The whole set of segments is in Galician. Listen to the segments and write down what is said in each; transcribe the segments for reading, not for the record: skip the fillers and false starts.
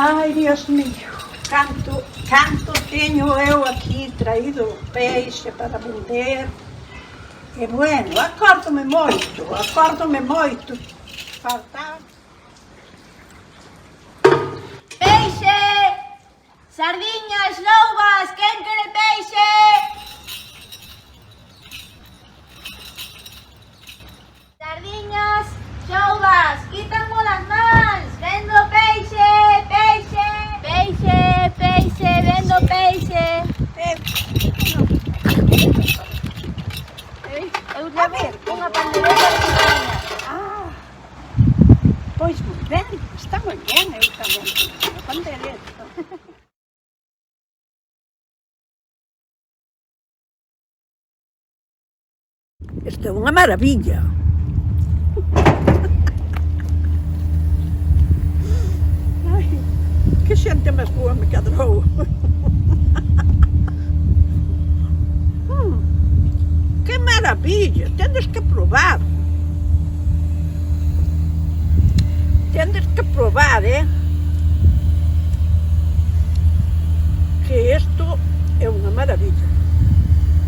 Ai, Deus mío, canto teño eu aquí traído peixe para vender. E bueno, acórdome moito. Faltaba. Peixe! Sardiñas, loubas, quen quere peixe? Sardiñas, loubas, quitanmo las mans, vendo peixe, peixe! Peixe, peixe, vendo peixe! Eu levei unha pandereta de sardiñas. Pois moi ben, está moi ben, eu tamén teño pandereta. Isto é unha maravilla. Ai, que xente máis boa me cadrou. Que maravilla, tendes que probar. Tendes que probar, que isto é unha maravilla.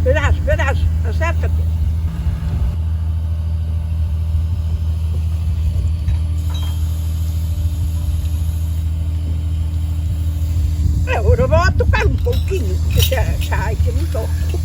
Verás, acércate. Agora vou a tocar un pouquinho, porque xa hai que non toco.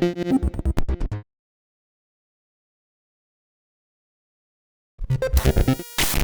Thank you.